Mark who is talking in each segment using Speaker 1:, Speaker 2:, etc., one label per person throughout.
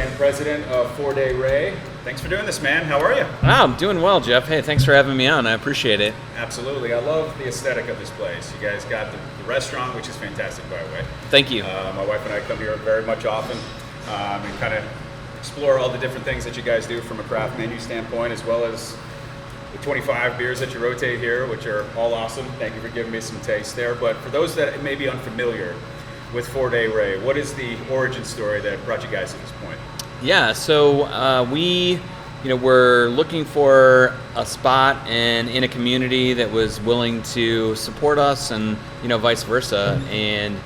Speaker 1: and president of 4 Day Ray. Thanks for doing this, man. How are you?
Speaker 2: I'm doing well, Jeff. Hey, thanks for having me on. I appreciate it.
Speaker 1: Absolutely. I love the aesthetic of this place. You guys got the restaurant, which is fantastic, by the way.
Speaker 2: Thank you.
Speaker 1: My wife and I come here very much often and kind of explore all the different things that you guys do from a craft menu standpoint, as well as the 25 beers that you rotate here, which are all awesome. Thank you for giving me some taste there. But for those that may be unfamiliar with 4 Day Ray, what is the origin story that brought you guys to this point?
Speaker 2: Yeah, so we were looking for a spot and in a community that was willing to support us, and vice versa. And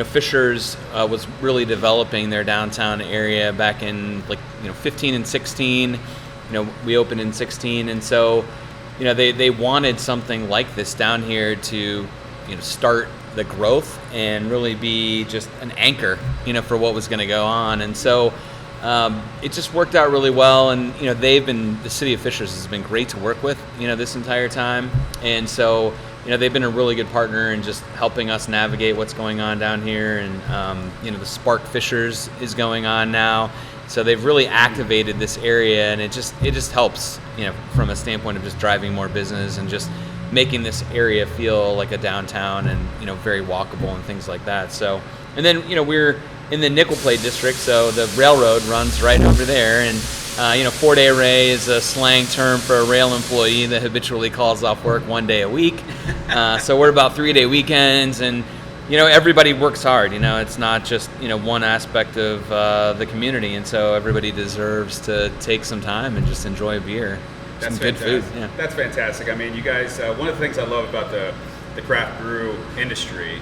Speaker 2: Fishers was really developing their downtown area back in 15 and 16. We opened in 16, and so they wanted something like this down here to start the growth and really be just an anchor for what was going to go on. And so it just worked out really well. And the city of Fishers has been great to work with this entire time. And so they've been a really good partner in just helping us navigate what's going on down here. And the Spark Fishers is going on now. So they've really activated this area, and it just helps, from a standpoint of just driving more business and just making this area feel like a downtown and, very walkable and things like that. So, and then, we're in the nickel plate district, so the railroad runs right over there. And, 4 Day Ray is a slang term for a rail employee that habitually calls off work 1 day a week. So we're about 3-day weekends, and everybody works hard. It's not just one aspect of the community, and so everybody deserves to take some time and just enjoy a beer.
Speaker 1: That's
Speaker 2: some good
Speaker 1: fantastic.
Speaker 2: food. Yeah.
Speaker 1: That's fantastic. I mean, you guys. One of the things I love about the craft brew industry,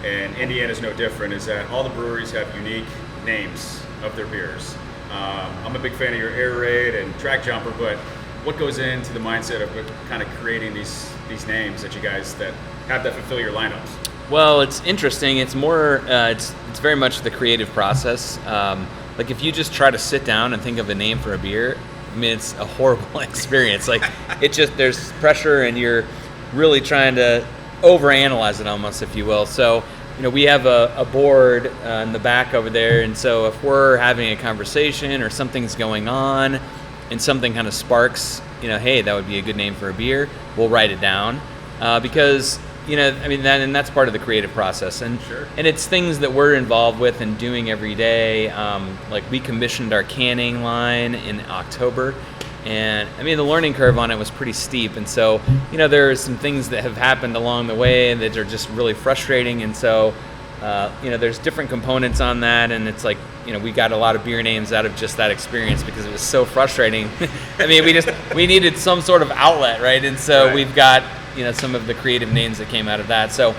Speaker 1: and Indiana's no different, is that all the breweries have unique names of their beers. I'm a big fan of your Air Raid and Track Jumper, but what goes into the mindset of kind of creating these names that you guys that have that fulfill your lineups?
Speaker 2: Well, it's interesting. It's more, it's very much the creative process. If you just try to sit down and think of a name for a beer, I mean, it's a horrible experience. There's pressure, and you're really trying to overanalyze it almost, if you will. So, we have a board in the back over there, and so if we're having a conversation or something's going on and something kind of sparks, hey, that would be a good name for a beer, we'll write it down because that's part of the creative process, and
Speaker 1: sure.
Speaker 2: And it's things that we're involved with and doing every day. We commissioned our canning line in October, and the learning curve on it was pretty steep, and so there are some things that have happened along the way that are just really frustrating, and so there's different components on that, and it's we got a lot of beer names out of just that experience because it was so frustrating. We needed some sort of outlet, right? And so
Speaker 1: right.
Speaker 2: We've got some of the creative names that came out of that. So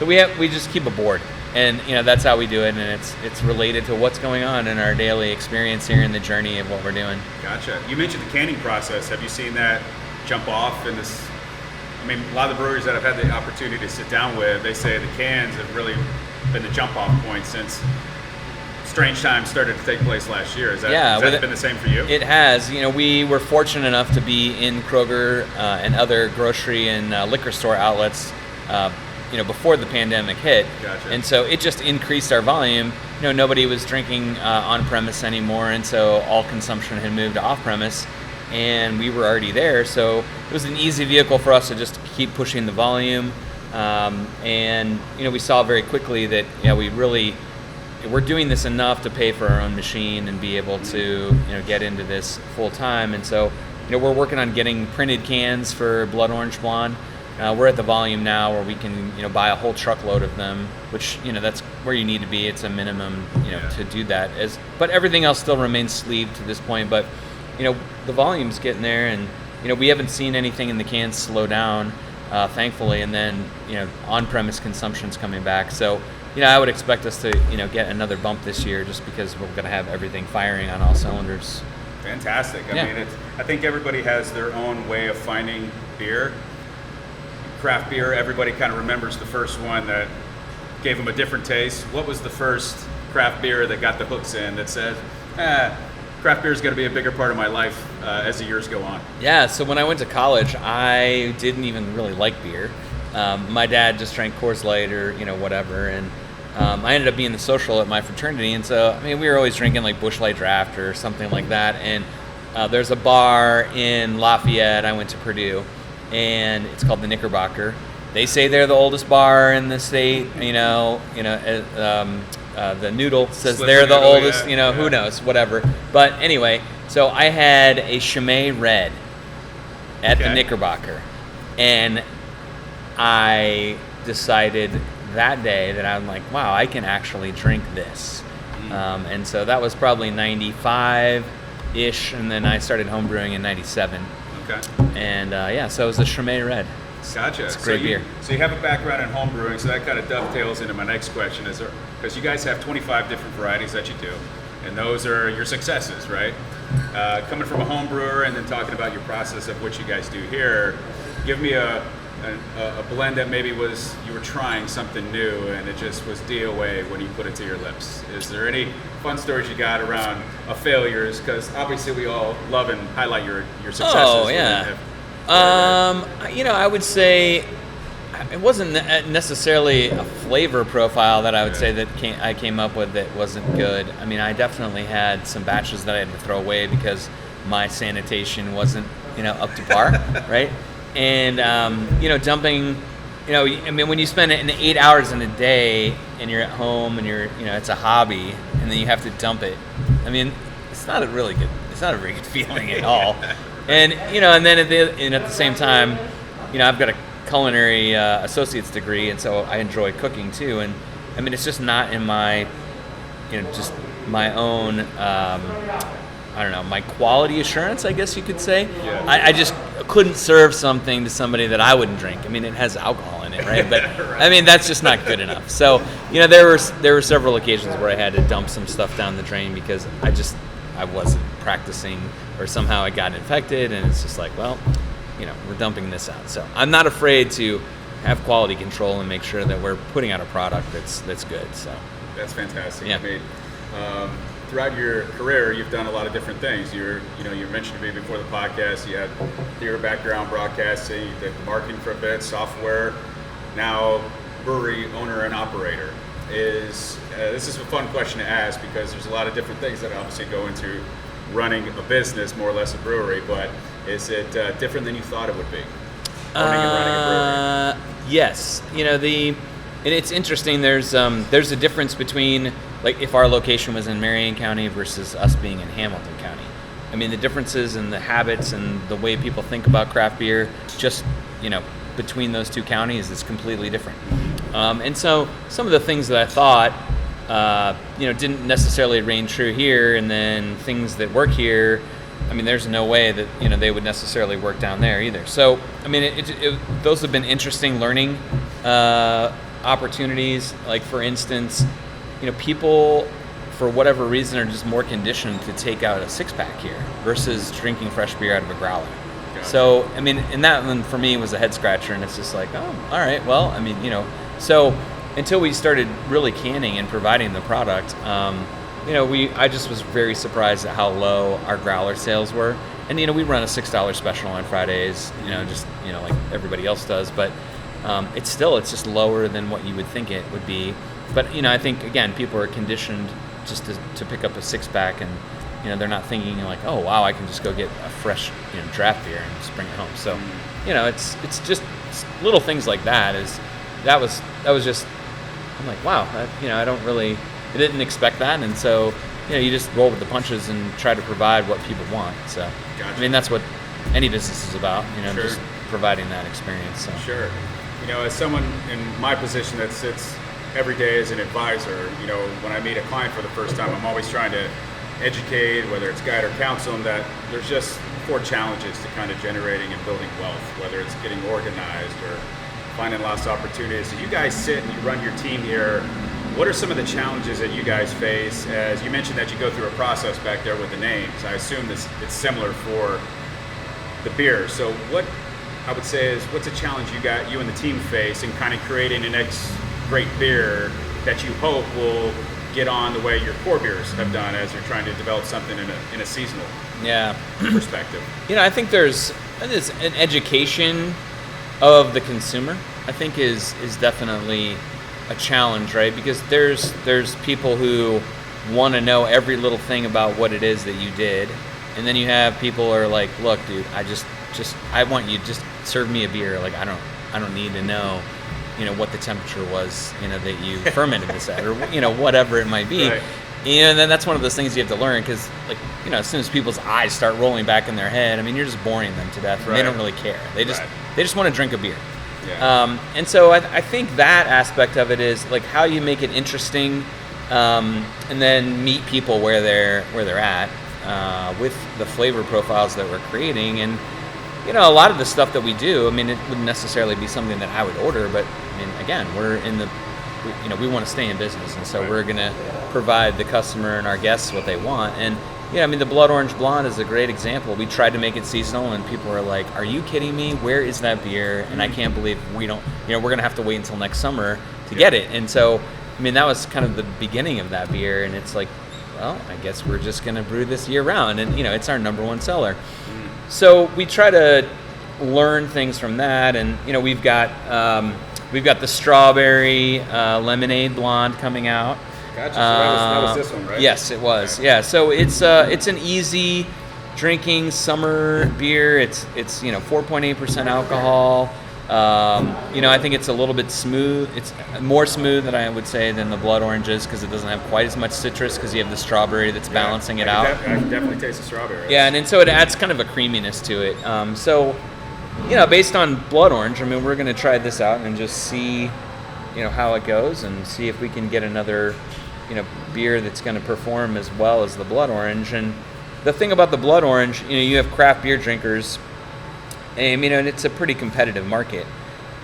Speaker 2: we just keep a board, and that's how we do it, and it's related to what's going on in our daily experience here in the journey of what we're doing.
Speaker 1: Gotcha. You mentioned the canning process. Have you seen that jump off in this? A lot of the breweries that I've had the opportunity to sit down with, they say the cans have really been the jump off point since Strange Times started to take place last year. Has that been the same for you?
Speaker 2: It has. We were fortunate enough to be in Kroger and other grocery and liquor store outlets, before the pandemic hit.
Speaker 1: Gotcha.
Speaker 2: And so it just increased our volume. Nobody was drinking on premise anymore, and so all consumption had moved to off premise, and we were already there. So it was an easy vehicle for us to just keep pushing the volume. And we saw very quickly that we're doing this enough to pay for our own machine and be able to get into this full time. And so we're working on getting printed cans for Blood Orange Blonde. We're at the volume now where we can buy a whole truckload of them, which that's where you need to be. It's a minimum to do that. But everything else still remains sleeved to this point. But the volume's getting there, and we haven't seen anything in the cans slow down, thankfully. And then on-premise consumption's coming back. So I would expect us to get another bump this year, just because we're going to have everything firing on all cylinders.
Speaker 1: Fantastic. I think everybody has their own way of finding beer. Craft beer, everybody kind of remembers the first one that gave them a different taste. What was the first craft beer that got the hooks in that said, craft beer is going to be a bigger part of my life as the years go on?
Speaker 2: Yeah, so when I went to college, I didn't even really like beer. My dad just drank Coors Light or whatever, and I ended up being the social at my fraternity, and so I mean we were always drinking like Busch Light Draft or something like that. And there's a bar in Lafayette. I went to Purdue, and it's called the Knickerbocker. They say they're the oldest bar in the state. The Noodle says they're the oldest. Who knows? Whatever. But anyway, so I had a Chimay Red at the Knickerbocker, and I decided that day that I'm like, wow, I can actually drink this. And so that was probably 95-ish, and then I started homebrewing in 97.
Speaker 1: Okay.
Speaker 2: And so it was a Chimay Red.
Speaker 1: Gotcha.
Speaker 2: It's a great beer.
Speaker 1: So you have a background in homebrewing, so that kind of dovetails into my next question, because you guys have 25 different varieties that you do, and those are your successes, right? Coming from a home brewer and then talking about your process of what you guys do here, give me a blend that maybe was you were trying something new and it just was DOA when you put it to your lips. Is there any fun stories you got around failures? Because obviously we all love and highlight your successes.
Speaker 2: Oh yeah. I would say it wasn't necessarily a flavor profile that I would say that I came up with that wasn't good. I mean, I definitely had some batches that I had to throw away because my sanitation wasn't, up to par, right? And, dumping, I mean, when you spend 8 hours in a day and you're at home and it's a hobby and then you have to dump it, I mean, it's not a very good feeling at all. And, and then at the same time, I've got a culinary associate's degree, and so I enjoy cooking too. And I mean, it's just not in my, just my own, my quality assurance, I guess you could say.
Speaker 1: Yeah.
Speaker 2: I just couldn't serve something to somebody that I wouldn't drink. I mean, it has alcohol in it, right? But
Speaker 1: Right.
Speaker 2: I mean, that's just not good enough. So, there were several occasions where I had to dump some stuff down the drain because I wasn't practicing, or somehow it got infected, and it's just like, well, we're dumping this out. So I'm not afraid to have quality control and make sure that we're putting out a product that's good. So
Speaker 1: that's fantastic.
Speaker 2: Yeah.
Speaker 1: I mean, throughout your career, you've done a lot of different things. You mentioned to me before the podcast, you had theater background, broadcasting, you did marketing for a bit, software, now brewery owner and operator. This is a fun question to ask because there's a lot of different things that obviously go into running a business, more or less a brewery, but is it different than you thought it would be? Owning and running a brewery?
Speaker 2: Yes. And it's interesting, there's a difference between, like, if our location was in Marion County versus us being in Hamilton County. I mean, the differences in the habits and the way people think about craft beer, just, between those two counties is completely different. And so some of the things that I thought, didn't necessarily reign true here, and then things that work here, I mean, there's no way that, they would necessarily work down there either. So, I mean, those have been interesting learning opportunities. Like, for instance, people, for whatever reason, are just more conditioned to take out a six-pack here versus drinking fresh beer out of a growler.
Speaker 1: Gotcha.
Speaker 2: So, I mean, and that one for me was a head-scratcher, and it's just like, oh, all right, well, I mean, so until we started really canning and providing the product, I just was very surprised at how low our growler sales were. And, we run a $6 special on Fridays, like everybody else does. But it's just lower than what you would think it would be. But, I think, again, people are conditioned just to pick up a six-pack, and, they're not thinking like, oh, wow, I can just go get a fresh, draft beer and just bring it home. So, it's just little things like that. That was just, I'm like, wow, I didn't expect that, and so you just roll with the punches and try to provide what people want. So,
Speaker 1: Gotcha.
Speaker 2: I mean, that's what any business is about,
Speaker 1: Sure.
Speaker 2: just providing that experience. So.
Speaker 1: Sure. As someone in my position that sits every day as an advisor, when I meet a client for the first time, I'm always trying to educate, whether it's guide or counsel them, that there's just 4 challenges to kind of generating and building wealth, whether it's getting organized or finding lost opportunities. So you guys sit and you run your team here. What are some of the challenges that you guys face? As you mentioned that you go through a process back there with the names. I assume it's similar for the beer. So what I would say is, what's a challenge you and the team face in kind of creating the next great beer that you hope will get on the way your core beers have done as you're trying to develop something in a seasonal perspective?
Speaker 2: I think there's an education of the consumer, I think is definitely a challenge, right? Because there's people who want to know every little thing about what it is that you did, and then you have people who are like, look, dude, I want you just serve me a beer. Like I don't need to know, what the temperature was, that you fermented this at, or whatever it might be.
Speaker 1: Right.
Speaker 2: And then that's one of those things you have to learn, because like as soon as people's eyes start rolling back in their head, I mean, you're just boring them to death. And
Speaker 1: Right.
Speaker 2: they don't really care. They just want to drink a beer.
Speaker 1: Yeah.
Speaker 2: And so I think that aspect of it is like how you make it interesting, and then meet people where they're at with the flavor profiles that we're creating. And a lot of the stuff that we do, I mean, it wouldn't necessarily be something that I would order, but I mean, again, we're in the we want to stay in business, and so
Speaker 1: Right.
Speaker 2: we're going to provide the customer and our guests what they want. And I mean, the Blood Orange Blonde is a great example. We tried to make it seasonal, and people are like, "Are you kidding me? Where is that beer?" And I can't believe we don't. We're going to have to wait until next summer to get it. And so, I mean, that was kind of the beginning of that beer, and it's like, well, I guess we're just going to brew this year round, and it's our number one seller. So we try to learn things from that, and we've got the strawberry lemonade blonde coming out.
Speaker 1: Gotcha. So that was this one, right?
Speaker 2: Yes, it was.
Speaker 1: Okay.
Speaker 2: Yeah. So it's an easy drinking summer beer. It's 4.8% alcohol. I think it's a little bit smooth. It's more smooth than I would say than the Blood Orange is, because it doesn't have quite as much citrus, because you have the strawberry that's balancing it out.
Speaker 1: I can definitely taste the strawberry.
Speaker 2: Yeah, and so it adds kind of a creaminess to it. So, based on Blood Orange, I mean, we're going to try this out and just see, how it goes, and see if we can get another, beer that's going to perform as well as the Blood Orange. And the thing about the Blood Orange, you have craft beer drinkers, and it's a pretty competitive market.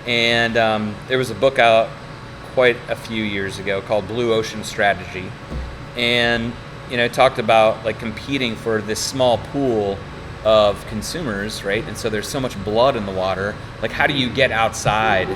Speaker 2: And there was a book out quite a few years ago called Blue Ocean Strategy, and it talked about like competing for this small pool of consumers, right? And so there's so much blood in the water. Like, how do you get outside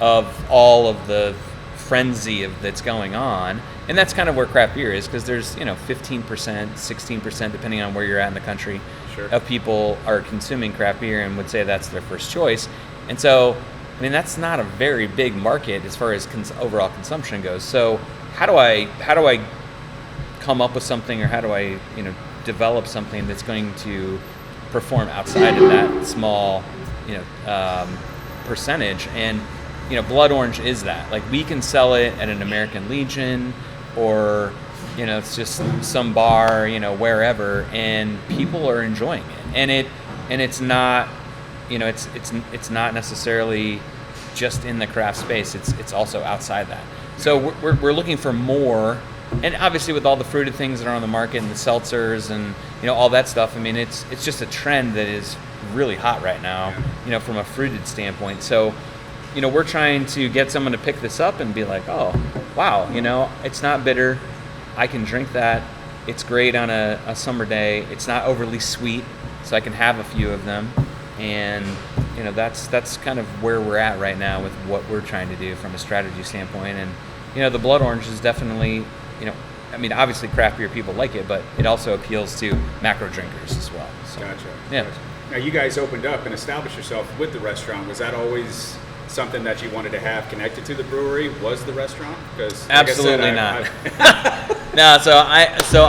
Speaker 2: of all of the frenzy that's going on? And that's kind of where craft beer is, because there's 15%, 16%, depending on where you're at in the country,
Speaker 1: Sure.
Speaker 2: of people are consuming craft beer and would say that's their first choice. And so, I mean, that's not a very big market as far as overall consumption goes. So how do I come up with something, or how do I develop something that's going to perform outside of that small percentage? And Blood Orange is that. Like, we can sell it at an American Legion, or it's just some bar, wherever, and people are enjoying it. And it's not it's not necessarily just in the craft space. It's also outside that. So we're looking for more. And obviously, with all the fruited things that are on the market, and the seltzers, and all that stuff, I mean, it's just a trend that is really hot right now, from a fruited standpoint. So, we're trying to get someone to pick this up and be like, oh, wow, it's not bitter. I can drink that. It's great on a summer day. It's not overly sweet, so I can have a few of them. And that's kind of where we're at right now with what we're trying to do from a strategy standpoint. And the Blood Orange is definitely, I mean, obviously craft beer people like it, but it also appeals to macro drinkers as well. So,
Speaker 1: Gotcha.
Speaker 2: yeah.
Speaker 1: Gotcha. Now, you guys opened up and established yourself with the restaurant. Was that always something that you wanted to have connected to the brewery? Was the restaurant? Because
Speaker 2: Absolutely not. No,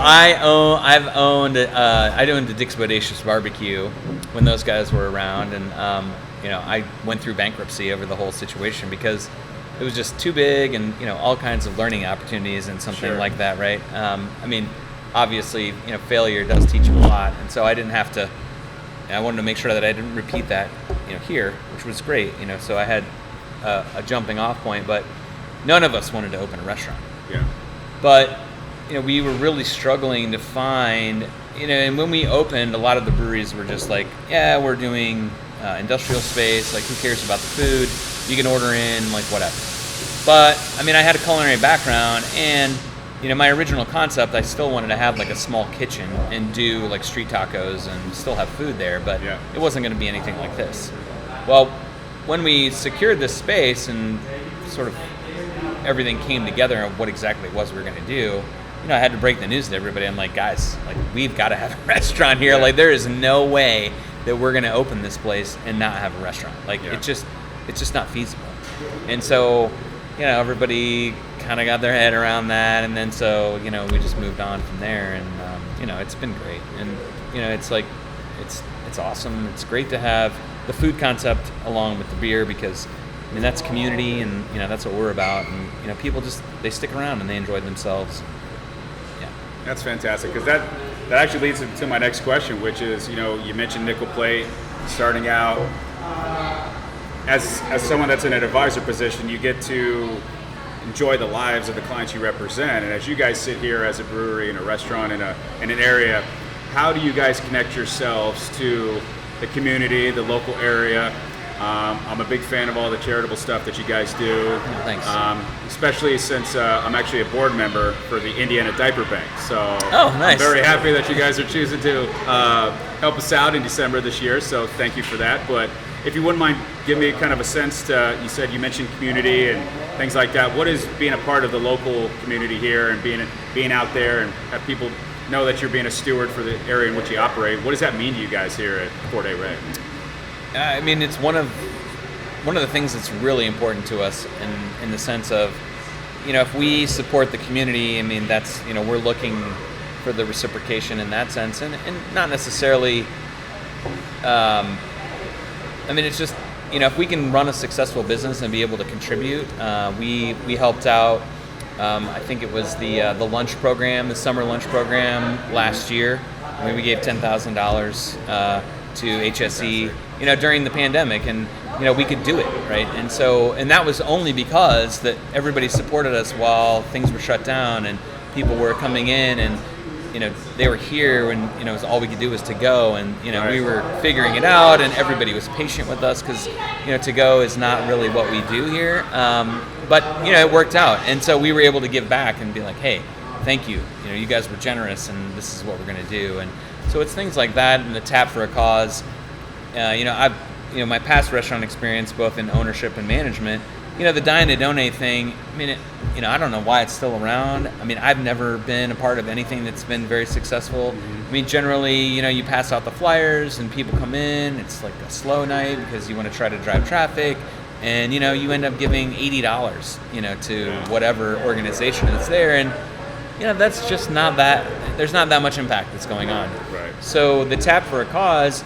Speaker 2: I've owned the Dick's Bodacious Barbecue when those guys were around, and I went through bankruptcy over the whole situation because it was just too big, and all kinds of learning opportunities and something
Speaker 1: Sure.
Speaker 2: like that, right? I mean, obviously, failure does teach you a lot, and so I didn't have to. I wanted to make sure that I didn't repeat that, here, which was great, So I had a jumping off point, but none of us wanted to open a restaurant.
Speaker 1: Yeah.
Speaker 2: But we were really struggling to find, and when we opened, a lot of the breweries were just like, yeah, we're doing industrial space, like, who cares about the food? You can order in, like, whatever. But I mean, I had a culinary background, and my original concept, I still wanted to have like a small kitchen and do like street tacos and still have food there, but
Speaker 1: Yeah.
Speaker 2: it wasn't going to be anything like this. Well, when we secured this space and sort of everything came together of what exactly it was we were going to do, I had to break the news to everybody. I'm like, guys, like, we've got to have a restaurant here.
Speaker 1: Yeah.
Speaker 2: Like, there is no way that we're going to open this place and not have a restaurant. Like,
Speaker 1: Yeah.
Speaker 2: it's just not feasible. And so, everybody kind of got their head around that, and then so we just moved on from there, and it's been great, and it's like it's awesome. It's great to have the food concept along with the beer, because that's community, and that's what we're about, and people they stick around and they enjoy themselves. Yeah,
Speaker 1: that's fantastic, because that actually leads to my next question, which is you mentioned nickel plate starting out. As someone that's in an advisor position, you get to enjoy the lives of the clients you represent. And as you guys sit here as a brewery and a restaurant in an area, how do you guys connect yourselves to the community, the local area? I'm a big fan of all the charitable stuff that you guys do.
Speaker 2: Thanks.
Speaker 1: Especially since I'm actually a board member for the Indiana Diaper Bank. So
Speaker 2: nice.
Speaker 1: I'm very happy that you guys are choosing to help us out in December this year. So thank you for that. But if you wouldn't mind giving me kind of a sense to, you mentioned community and things like that. What is being a part of the local community here and being out there and have people know that you're being a steward for the area in which you operate? What does that mean to you guys here at Fort A. Ray?
Speaker 2: It's one of the things that's really important to us in the sense of, if we support the community, that's, we're looking for the reciprocation in that sense, and not necessarily, it's just, if we can run a successful business and be able to contribute. We helped out, I think it was the lunch program, the summer lunch program last year. We gave $10,000 to HSE, during the pandemic, and we could do it, right? And that was only because that everybody supported us while things were shut down and people were coming in, and they were here, and it was all we could do was to go, and
Speaker 1: Right.
Speaker 2: we were figuring it out, and everybody was patient with us, because to go is not really what we do here, but it worked out, and so we were able to give back and be like, hey, thank you, you guys were generous, and this is what we're going to do. And so it's things like that, and the Tap for a Cause. I've my past restaurant experience, both in ownership and management, the Dine to Donate thing, I don't know why it's still around. I've never been a part of anything that's been very successful.
Speaker 1: Mm-hmm.
Speaker 2: Generally, you pass out the flyers and people come in. It's like a slow night because you want to try to drive traffic, and you end up giving $80, to whatever organization that's there, and that's just not that. There's not that much impact that's going on.
Speaker 1: Right.
Speaker 2: So the Tap for a Cause,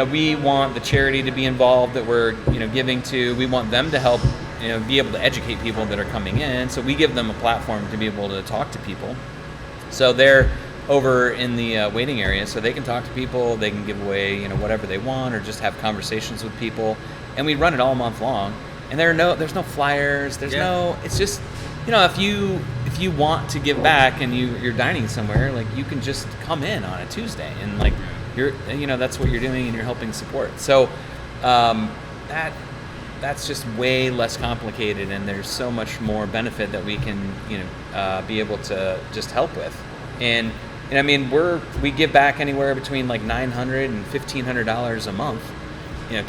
Speaker 2: we want the charity to be involved that we're giving to. We want them to help be able to educate people that are coming in. So we give them a platform to be able to talk to people. So they're over in the waiting area, so they can talk to people. They can give away whatever they want, or just have conversations with people. And we run it all month long. And there's no flyers. There's no. It's just if you want to give back and you're dining somewhere, like, you can just come in on a Tuesday and like you're that's what you're doing, and you're helping support. So that's just way less complicated, and there's so much more benefit that we can be able to just help with. And we give back anywhere between like $900 and $1,500 a month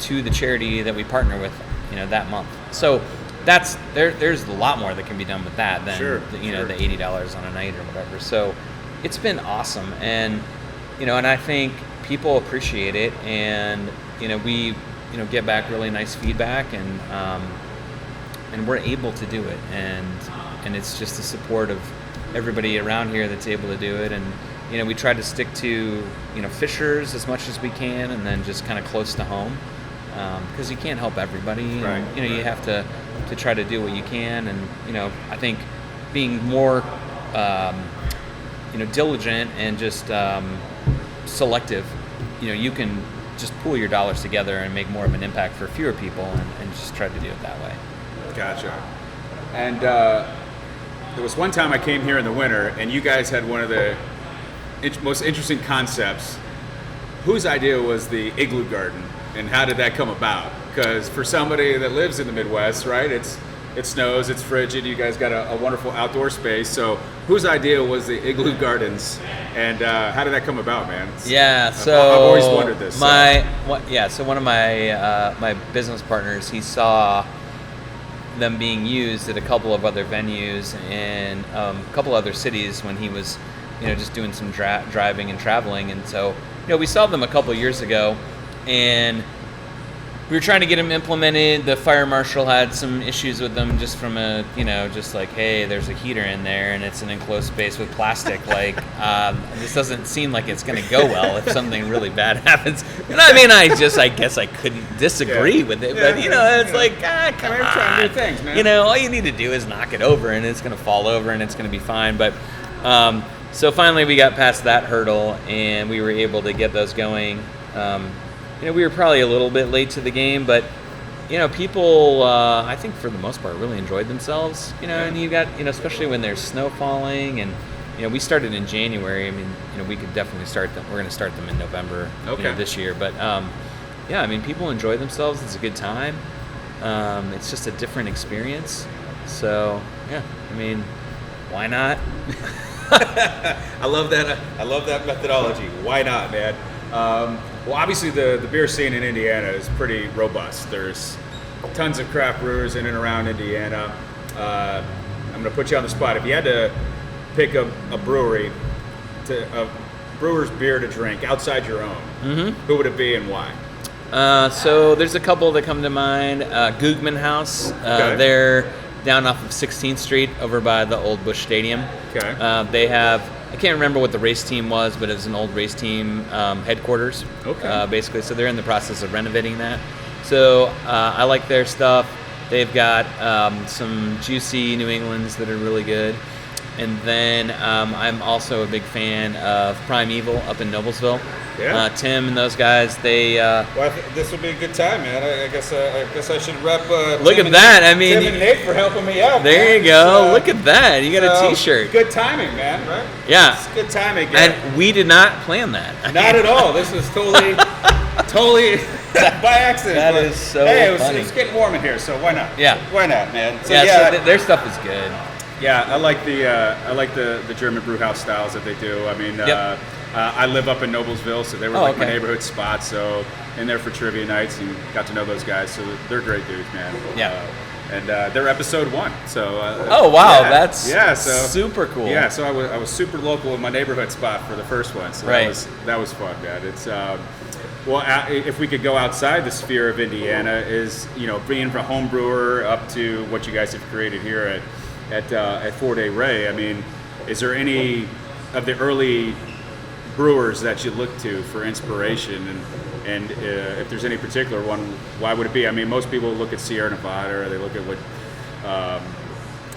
Speaker 2: to the charity that we partner with that month. So that's there's a lot more that can be done with that than the $80 on a night or whatever. So it's been awesome, and and I think people appreciate it, and we get back really nice feedback, and we're able to do it, and it's just the support of everybody around here that's able to do it. And we try to stick to Fishers as much as we can, and then just kind of close to home, because you can't help everybody, and you have to try to do what you can. And I think being more diligent and just selective, you can just pool your dollars together and make more of an impact for fewer people, and just try to do it that way.
Speaker 1: Gotcha. And there was one time I came here in the winter, and you guys had one of the most interesting concepts. Whose idea was the igloo garden, and how did that come about? Because for somebody that lives in the Midwest, right, it snows, it's frigid, you guys got a wonderful outdoor space. So whose idea was the igloo gardens, and how did that come about, man?
Speaker 2: So
Speaker 1: I've always wondered this.
Speaker 2: So one of my business partners, he saw them being used at a couple of other venues in a couple other cities when he was just doing some driving and traveling. And so we saw them a couple years ago, and we were trying to get them implemented. The fire marshal had some issues with them just from a, just like, hey, there's a heater in there and it's an enclosed space with plastic. Like, this doesn't seem like it's going to go well if something really bad happens. And I mean, I guess I couldn't disagree with it, but it's like, come on.
Speaker 1: Trying new things, man.
Speaker 2: All you need to do is knock it over and it's going to fall over and it's going to be fine. But, so finally we got past that hurdle and we were able to get those going. We were probably a little bit late to the game, but people, I think for the most part, really enjoyed themselves. And you got, especially when there's snow falling, and we started in January. I mean, we could definitely start them. We're going to start them in November this year. But I mean, people enjoy themselves. It's a good time. It's just a different experience. So yeah, I mean, why not?
Speaker 1: I love that. I love that methodology. Why not, man? Well, obviously the beer scene in Indiana is pretty robust. There's tons of craft brewers in and around Indiana. I'm going to put you on the spot. If you had to pick a brewery, a brewer's beer to drink outside your own, who would it be and why?
Speaker 2: So there's a couple that come to mind. Gugman House. They're down off of 16th Street over by the old Busch Stadium.
Speaker 1: Okay.
Speaker 2: They have, I can't remember what the race team was, but it was an old race team headquarters.
Speaker 1: Okay.
Speaker 2: Basically, so they're in the process of renovating that. So I like their stuff. They've got some juicy New Englands that are really good. And then I'm also a big fan of Primeval up in Noblesville.
Speaker 1: Yeah.
Speaker 2: Tim and those guys, they...
Speaker 1: well, this would be a good time, man. I guess I should rep
Speaker 2: look
Speaker 1: Tim
Speaker 2: at that. I mean,
Speaker 1: Tim and Nate for helping me out.
Speaker 2: There
Speaker 1: man.
Speaker 2: you go. Look at that. You got a T-shirt.
Speaker 1: Good timing, man. Right?
Speaker 2: Yeah.
Speaker 1: It's good timing.
Speaker 2: And we did not plan that.
Speaker 1: Not at all. This is totally by accident.
Speaker 2: That is so funny.
Speaker 1: It's getting warm in here, so why not?
Speaker 2: Yeah.
Speaker 1: Why not, man? So,
Speaker 2: so their stuff is good.
Speaker 1: Yeah, I like the German brew house styles that they do. I mean, I live up in Noblesville, so they were my neighborhood spot. So in there for trivia nights and got to know those guys. So they're great dudes, man.
Speaker 2: Yeah.
Speaker 1: And they're episode 1. So.
Speaker 2: Oh wow, that's
Speaker 1: so
Speaker 2: super cool.
Speaker 1: Yeah, so I was super local in my neighborhood spot for the first one. So that was fun, man. It's well, if we could go outside the sphere of Indiana, is being from a home brewer up to what you guys have created here at 4 Day Ray. I mean, is there any of the early brewers that you look to for inspiration, and if there's any particular one, why would it be? I mean, most people look at Sierra Nevada, or they look at what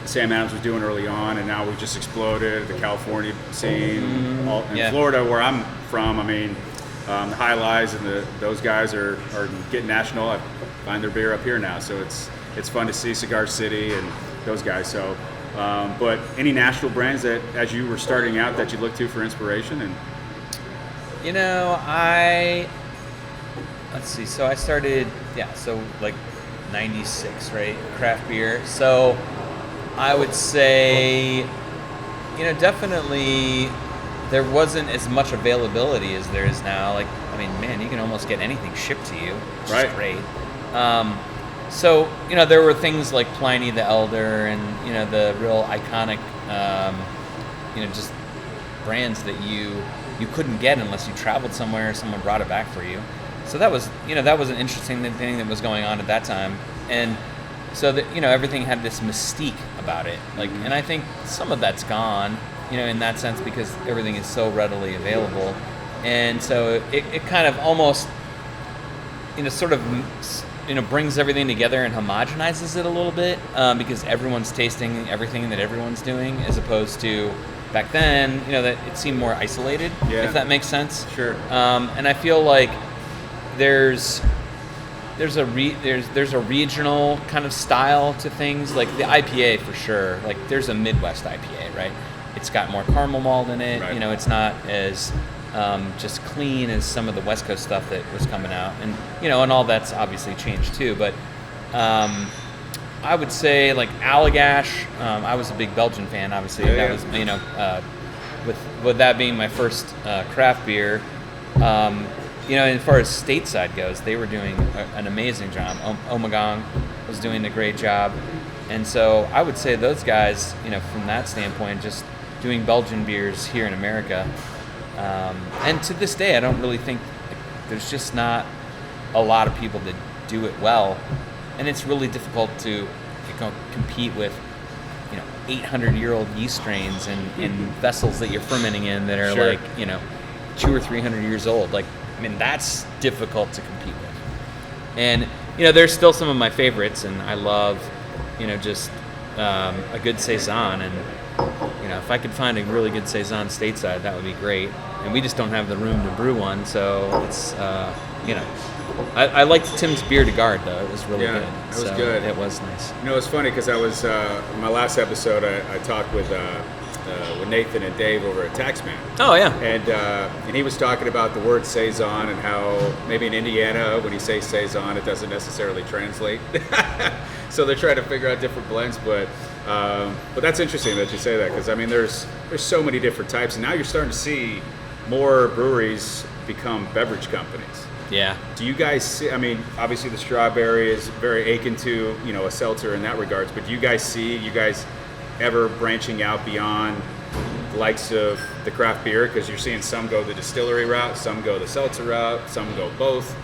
Speaker 1: Sam Adams was doing early on, and now we've just exploded the California scene. In Florida, where I'm from, I mean, the High Lies and those guys are getting national. I find their beer up here now, so it's fun to see Cigar City and those guys. So, but any national brands that, as you were starting out, that you look to for inspiration? And
Speaker 2: let's see. So I started, so like 96, right? Craft beer. So I would say, definitely there wasn't as much availability as there is now. Like, I mean, man, you can almost get anything shipped to you, which is great. So, there were things like Pliny the Elder and, the real iconic, just brands that you couldn't get unless you traveled somewhere or someone brought it back for you. So that was, that was an interesting thing that was going on at that time. And so that, everything had this mystique about it. Like, and I think some of that's gone, in that sense, because everything is so readily available. And so it kind of almost, sort of, brings everything together and homogenizes it a little bit, because everyone's tasting everything that everyone's doing, as opposed to back then, that it seemed more isolated, if that makes sense.
Speaker 1: Sure.
Speaker 2: And I feel like there's a regional kind of style to things, like the IPA for sure. Like there's a Midwest IPA, right? It's got more caramel malt in it.
Speaker 1: Right.
Speaker 2: It's not as just clean as some of the West Coast stuff that was coming out, and and all that's obviously changed too. But I would say like Allagash. I was a big Belgian fan, obviously. That was with that being my first craft beer. As far as stateside goes, they were doing an amazing job. Ommegang was doing a great job, and so I would say those guys, from that standpoint, just doing Belgian beers here in America. And to this day, I don't really think there's just not a lot of people that do it well, and it's really difficult to compete with 800-year-old yeast strains and vessels that you're fermenting in that are
Speaker 1: Sure.
Speaker 2: like 200 or 300 years old. Like, I mean, that's difficult to compete with. And there's still some of my favorites, and I love just a good saison, and if I could find a really good saison stateside, that would be great. And we just don't have the room to brew one, so it's I liked Tim's Bière de Garde, though. It was really good.
Speaker 1: It was good.
Speaker 2: It was nice.
Speaker 1: It's funny because I was in my last episode. I talked with Nathan and Dave over at Taxman.
Speaker 2: Oh yeah.
Speaker 1: And he was talking about the word saison and how maybe in Indiana when you say saison, it doesn't necessarily translate. So they're trying to figure out different blends, but that's interesting that you say that, because I mean there's so many different types, and now you're starting to see more breweries become beverage companies.
Speaker 2: Yeah.
Speaker 1: Do you guys see, I mean, obviously the strawberry is very akin to, a seltzer in that regards, but do you guys ever branching out beyond the likes of the craft beer? Because you're seeing some go the distillery route, some go the seltzer route, some go both.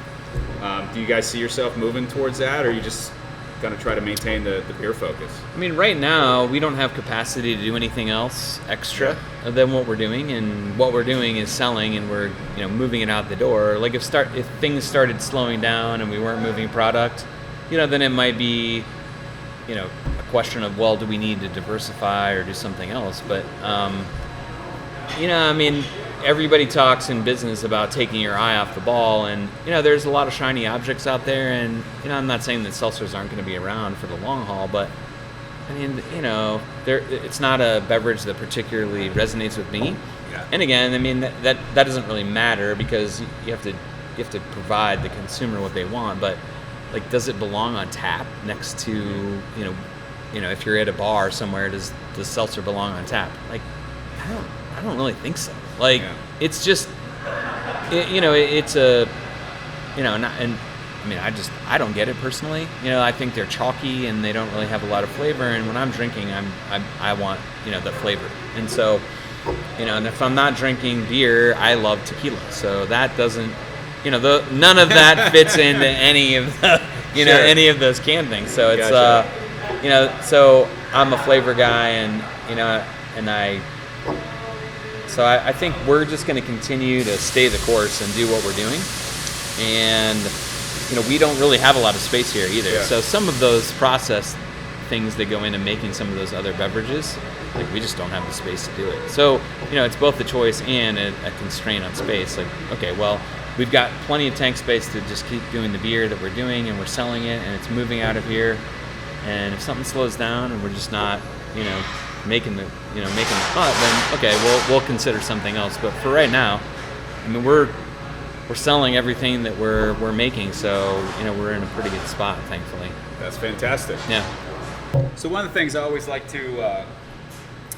Speaker 1: Do you guys see yourself moving towards that, or are you just going to try to maintain the beer focus?
Speaker 2: I mean, right now we don't have capacity to do anything else extra than what we're doing, and what we're doing is selling, and we're moving it out the door. Like if things started slowing down and we weren't moving product, then it might be a question of, well, do we need to diversify or do something else? But I mean, everybody talks in business about taking your eye off the ball, and there's a lot of shiny objects out there, and I'm not saying that seltzers aren't going to be around for the long haul, but I mean, it's not a beverage that particularly resonates with me.
Speaker 1: Yeah.
Speaker 2: And again, I mean that doesn't really matter, because you have to provide the consumer what they want, but like, does it belong on tap next to if you're at a bar somewhere, does seltzer belong on tap? Like, I don't really think so. Like, it's just, it's a, not, and I mean, I don't get it personally. I think they're chalky and they don't really have a lot of flavor. And when I'm drinking, I want, the flavor. And so, and if I'm not drinking beer, I love tequila. So that doesn't, none of that fits into any of the, any of those can things. So it's,
Speaker 1: Gotcha.
Speaker 2: So I'm a flavor guy, and, So I think we're just going to continue to stay the course and do what we're doing. And, we don't really have a lot of space here either.
Speaker 1: Yeah.
Speaker 2: So some of those process things that go into making some of those other beverages, like, we just don't have the space to do it. So, it's both a choice and a constraint on space. Like, okay, well, we've got plenty of tank space to just keep doing the beer that we're doing, and we're selling it, and it's moving out of here. And if something slows down and we're just not, making the cut, then okay, we'll consider something else. But for right now, I mean, we're selling everything that we're making, so we're in a pretty good spot, thankfully.
Speaker 1: That's fantastic.
Speaker 2: Yeah.
Speaker 1: So one of the things I always like to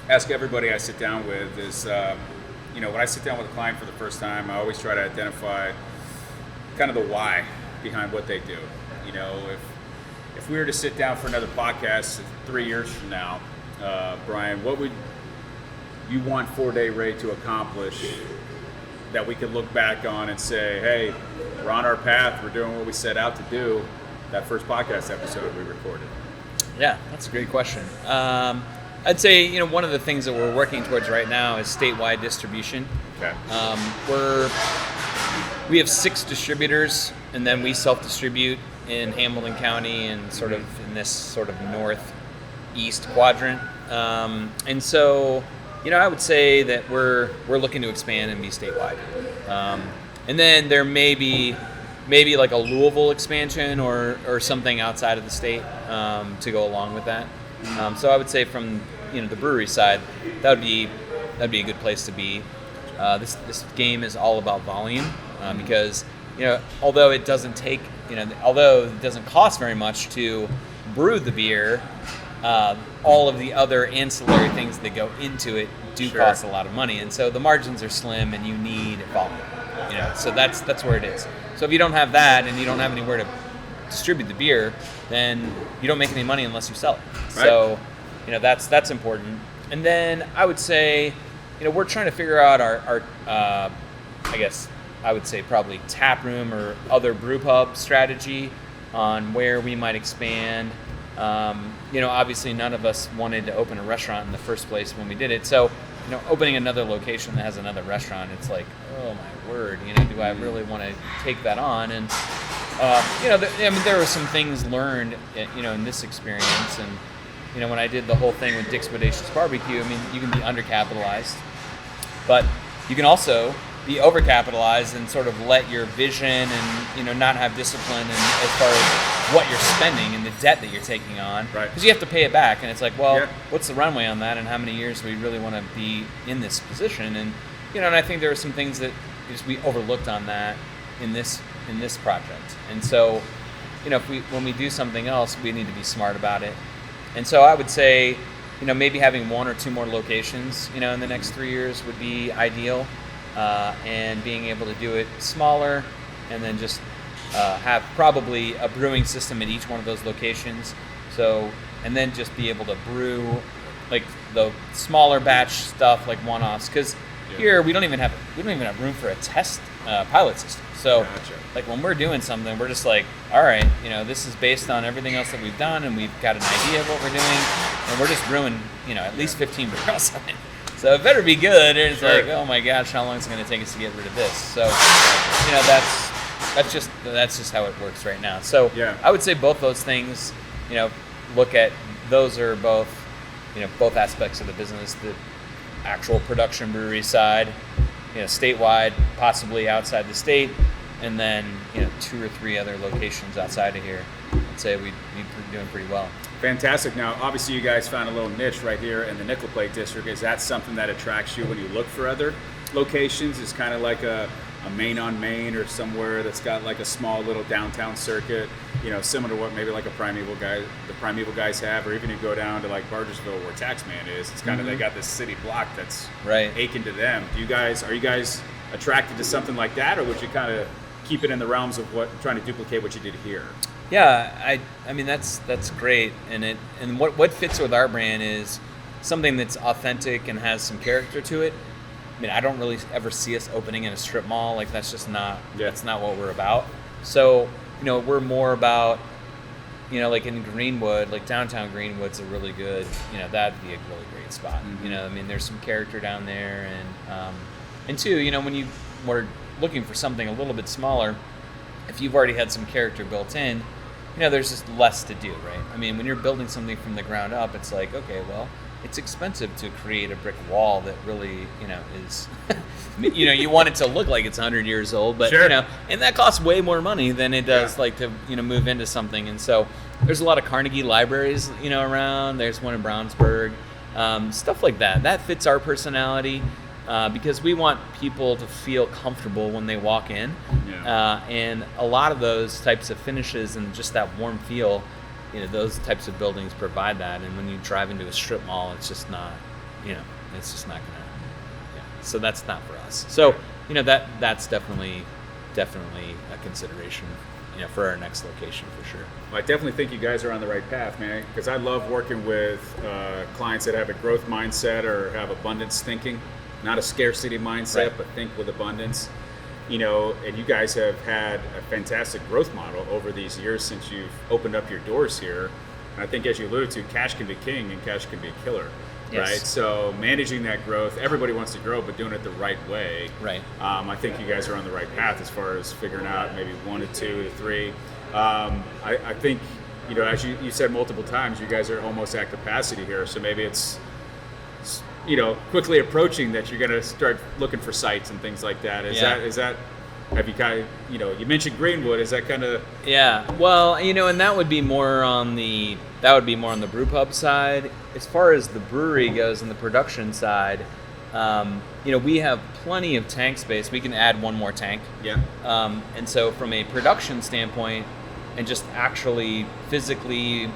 Speaker 1: ask everybody I sit down with is, when I sit down with a client for the first time, I always try to identify kind of the why behind what they do. If we were to sit down for another podcast 3 years from now, Brian, what would you want 4-Day Ray to accomplish that we could look back on and say, hey, we're on our path, we're doing what we set out to do, that first podcast episode we recorded?
Speaker 2: Yeah, that's a great question. I'd say, one of the things that we're working towards right now is statewide distribution.
Speaker 1: Okay.
Speaker 2: We have 6 distributors, and then we self-distribute in Hamilton County and sort of in this sort of northeast quadrant. And so, I would say that we're looking to expand and be statewide. And then there may be like a Louisville expansion or something outside of the state to go along with that. So I would say from the brewery side, that'd be a good place to be. This game is all about volume, because although it doesn't cost very much to brew the beer, all of the other ancillary things that go into it do cost a lot of money, and so the margins are slim, and you need volume. So that's where it is. So if you don't have that, and you don't have anywhere to distribute the beer, then you don't make any money unless you sell it. Right. So that's important. And then I would say, we're trying to figure out our I guess I would say probably tap room or other brew pub strategy. on where we might expand. Obviously none of us wanted to open a restaurant in the first place when we did it. So, opening another location that has another restaurant, it's like, oh my word, do I really want to take that on? And, there were some things learned, in this experience. And, when I did the whole thing with Dick's Bodacious Barbecue, you can be undercapitalized, but you can also be overcapitalized and sort of let your vision and not have discipline and as far as what you're spending and the debt that you're taking on,
Speaker 1: right?
Speaker 2: Because you have to pay it back, and it's like, well, what's the runway on that, and how many years do we really want to be in this position? And and I think there are some things that just we overlooked on that in this project. And so when we do something else, we need to be smart about it. And so I would say maybe having one or two more locations in the next 3 years would be ideal. And being able to do it smaller, and then just have probably a brewing system at each one of those locations. So, and then just be able to brew like the smaller batch stuff, like one-offs. Because here we don't even have room for a test pilot system. So, like when we're doing something, we're just like, all right, this is based on everything else that we've done, and we've got an idea of what we're doing, and we're just brewing, at least 15 barrels on it. So it better be good. And it's like, oh my gosh, how long is it going to take us to get rid of this? So, that's just how it works right now. So I would say both those things, look at those are both aspects of the business, the actual production brewery side, statewide, possibly outside the state, and then 2 or 3 other locations outside of here. I'd say we'd be doing pretty well.
Speaker 1: Fantastic. Now, obviously, you guys found a little niche right here in the Nickel Plate District. Is that something that attracts you when you look for other locations? Is kind of like a Main on Main or somewhere that's got like a small little downtown circuit, similar to what maybe like the Primeval guys have, or even you go down to like Bargersville where Taxman is. It's kind of they got this city block that's aching to them. Are you guys attracted to something like that, or would you kind of keep it in the realms of trying to duplicate what you did here?
Speaker 2: Yeah, I mean that's great, and what fits with our brand is something that's authentic and has some character to it. I mean, I don't really ever see us opening in a strip mall. Like that's just not that's not what we're about. So we're more about like in Greenwood, like downtown Greenwood's a really good that'd be a really great spot.
Speaker 1: Mm-hmm.
Speaker 2: There's some character down there, and two, when you were looking for something a little bit smaller, if you've already had some character built in, there's just less to do, right? I mean, when you're building something from the ground up, it's like, okay, well, it's expensive to create a brick wall that really, is, you want it to look like it's 100 years old, but, and that costs way more money than it does, like, to, move into something. And so there's a lot of Carnegie libraries, around. There's one in Brownsburg, stuff like that. That fits our personality. Because we want people to feel comfortable when they walk in, and a lot of those types of finishes and just that warm feel, those types of buildings provide that. And when you drive into a strip mall, it's just not, it's just not gonna. So that's not for us. So that's definitely a consideration, for our next location for sure.
Speaker 1: Well, I definitely think you guys are on the right path, man. Because I love working with clients that have a growth mindset or have abundance thinking. Not a scarcity mindset, but think with abundance. And you guys have had a fantastic growth model over these years since you've opened up your doors here. And I think, as you alluded to, cash can be king and cash can be a killer, right? So managing that growth, everybody wants to grow, but doing it the right way.
Speaker 2: Right.
Speaker 1: I think you guys are on the right path as far as figuring out maybe 1 to 2 to 3. I think, as you said multiple times, you guys are almost at capacity here. So maybe it's quickly approaching that you're going to start looking for sites and things like that. Is that have you kind of, you mentioned Greenwood, is that kind of?
Speaker 2: Yeah, well, and that would be more on the brew pub side. As far as the brewery goes and the production side, we have plenty of tank space. We can add one more tank.
Speaker 1: Yeah.
Speaker 2: And so from a production standpoint and just actually physically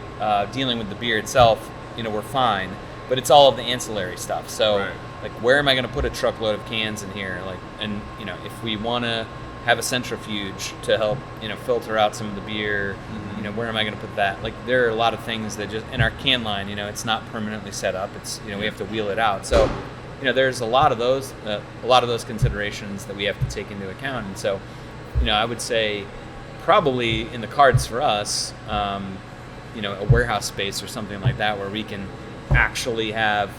Speaker 2: dealing with the beer itself, we're fine. But it's all of the ancillary stuff. So, like, where am I going to put a truckload of cans in here? Like, and if we want to have a centrifuge to help, filter out some of the beer, where am I going to put that? Like, there are a lot of things that just in our can line, it's not permanently set up. It's we have to wheel it out. So, there's a lot of those considerations that we have to take into account. And so, I would say probably in the cards for us, a warehouse space or something like that where we can actually have,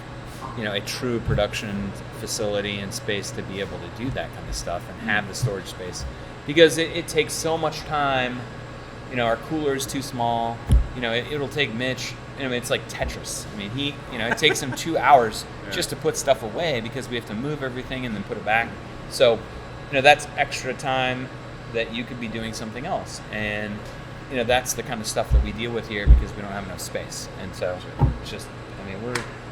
Speaker 2: a true production facility and space to be able to do that kind of stuff and have the storage space. Because it takes so much time. Our cooler is too small. It'll take Mitch. It's like Tetris. It takes him 2 hours just to put stuff away because we have to move everything and then put it back. So, that's extra time that you could be doing something else. And, that's the kind of stuff that we deal with here because we don't have enough space. And so it's just,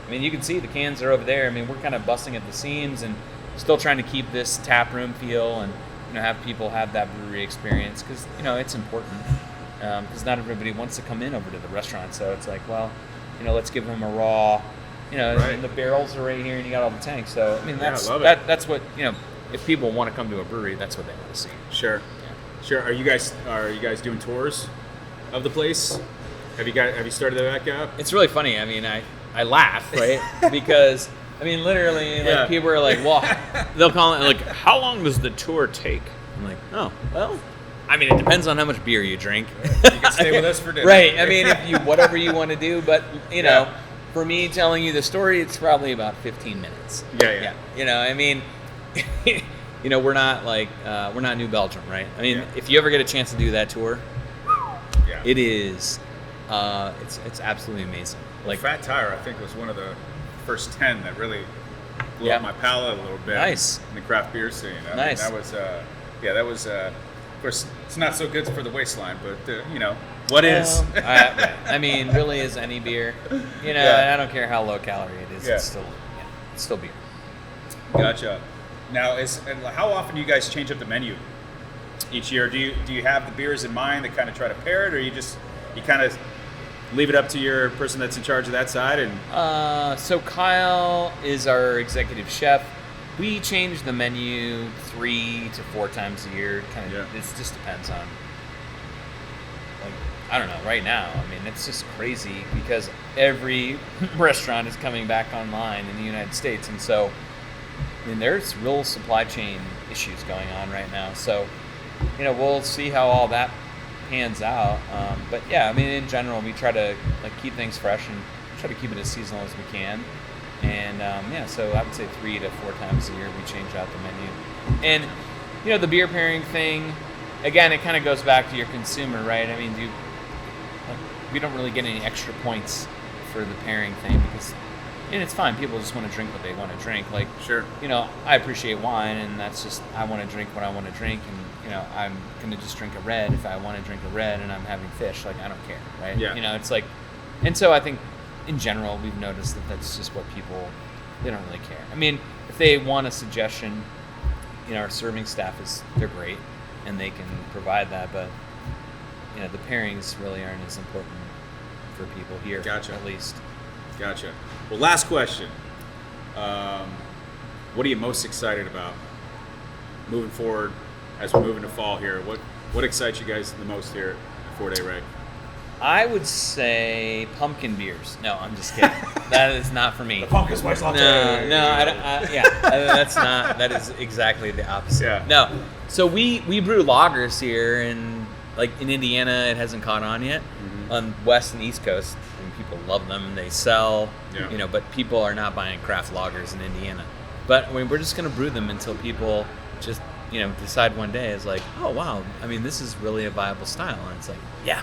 Speaker 2: you can see the cans are over there. We're kind of busting at the seams and still trying to keep this tap room feel and, have people have that brewery experience because, it's important. Because not everybody wants to come in over to the restaurant, so it's like, well, let's give them a raw, and the barrels are right here, and you got all the tanks. So that's what if people want to come to a brewery, that's what they want to see.
Speaker 1: Sure, sure. Are you guys doing tours of the place? Have you started that back up?
Speaker 2: It's really funny. I laugh, right? Because literally, people are like, well, they'll call it like, how long does the tour take? I'm like, oh, well. It depends on how much beer you drink.
Speaker 1: You can stay with us for dinner.
Speaker 2: Right. If you whatever you want to do, but for me telling you the story, it's probably about 15 minutes.
Speaker 1: Yeah.
Speaker 2: We're not like we're not New Belgium, right? If you ever get a chance to do that tour, it is it's absolutely amazing. Like
Speaker 1: Fat Tire, I think was one of the first 10 that really blew up my palate a little bit.
Speaker 2: Nice.
Speaker 1: In the craft beer scene.
Speaker 2: Nice.
Speaker 1: That was. Of course, it's not so good for the waistline, but what is?
Speaker 2: Really is any beer. I don't care how low calorie it is. It's still beer.
Speaker 1: Gotcha. Now, how often do you guys change up the menu each year? Do you have the beers in mind that kind of try to pair it, or you kind of leave it up to your person that's in charge of that side? And
Speaker 2: so Kyle is our executive chef. We change the menu 3 to 4 times a year. It just depends on, I don't know, right now. It's just crazy because every restaurant is coming back online in the United States. And so, there's real supply chain issues going on right now. So, we'll see how all that pans out. But yeah, in general, we try to keep things fresh and try to keep it as seasonal as we can. And so I would say 3 to 4 times a year we change out the menu. And the beer pairing thing, again, it kind of goes back to your consumer, right? We don't really get any extra points for the pairing thing because, and it's fine. People just want to drink what they want to drink.
Speaker 1: Sure.
Speaker 2: I appreciate wine, and that's just I want to drink what I want to drink, and I'm gonna just drink a red if I want to drink a red, and I'm having fish. I don't care, right?
Speaker 1: Yeah.
Speaker 2: It's like, and so I think. In general, we've noticed that that's just what people, they don't really care. If they want a suggestion, our serving staff they're great and they can provide that, but, the pairings really aren't as important for people here.
Speaker 1: Gotcha.
Speaker 2: At least.
Speaker 1: Gotcha. Well, last question. What are you most excited about moving forward as we move into fall here? What excites you guys the most here at 4 Day Ray?
Speaker 2: I would say pumpkin beers. No, I'm just kidding. That is not for me.
Speaker 1: The pumpkin spice latte.
Speaker 2: That's not. That is exactly the opposite.
Speaker 1: Yeah.
Speaker 2: No. So we brew lagers here, and in Indiana, it hasn't caught on yet. Mm-hmm. On West and East Coast, and people love them. They sell. Yeah. But people are not buying craft lagers in Indiana. But we're just gonna brew them until people just decide one day is like, oh wow, this is really a viable style, and it's like, yeah.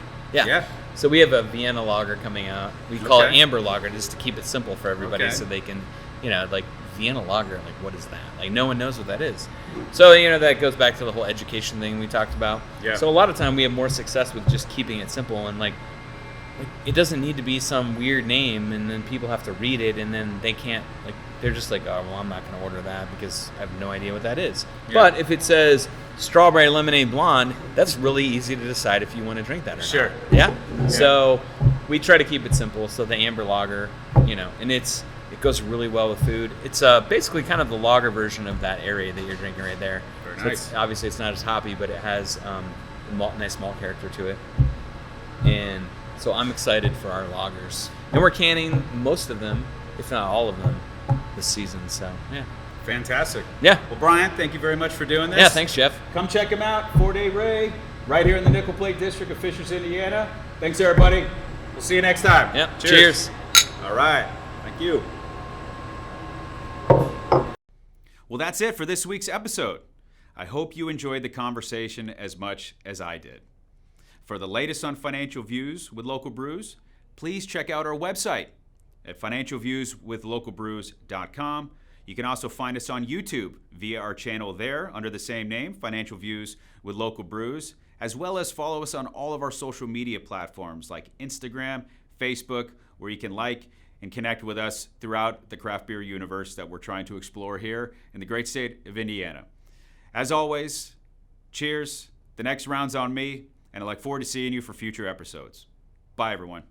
Speaker 2: So we have a Vienna Logger coming out. We call it Amber Lager just to keep it simple for everybody, so they can, Vienna Logger, what is that? No one knows what that is. So, that goes back to the whole education thing we talked about. Yeah. So a lot of time we have more success with just keeping it simple and it doesn't need to be some weird name and then people have to read it and then they can't, they're just like, oh, well, I'm not going to order that because I have no idea what that is. Yeah. But if it says strawberry lemonade blonde, that's really easy to decide if you want to drink that or
Speaker 1: not.
Speaker 2: Yeah? So we try to keep it simple. So the Amber Lager, and it goes really well with food. It's basically kind of the lager version of that area that you're drinking right there.
Speaker 1: Very
Speaker 2: so
Speaker 1: nice.
Speaker 2: Obviously, it's not as hoppy, but it has a nice malt character to it. And so I'm excited for our lagers. And we're canning most of them, if not all of them, this season. So, yeah.
Speaker 1: Fantastic.
Speaker 2: Yeah.
Speaker 1: Well, Brian, thank you very much for doing this.
Speaker 2: Yeah, thanks, Jeff.
Speaker 1: Come check him out, 4 Day Ray. right here in the Nickel Plate District of Fishers, Indiana. Thanks, everybody. We'll see you next time.
Speaker 2: Yep. Cheers.
Speaker 1: All right. Thank you. Well, that's it for this week's episode. I hope you enjoyed the conversation as much as I did. For the latest on financial views with local brews, please check out our website at financialviewswithlocalbrews.com. You can also find us on YouTube via our channel there under the same name, Financial Views with Local Brews, as well as follow us on all of our social media platforms like Instagram, Facebook, where you can like and connect with us throughout the craft beer universe that we're trying to explore here in the great state of Indiana. As always, cheers. The next round's on me, and I look forward to seeing you for future episodes. Bye, everyone.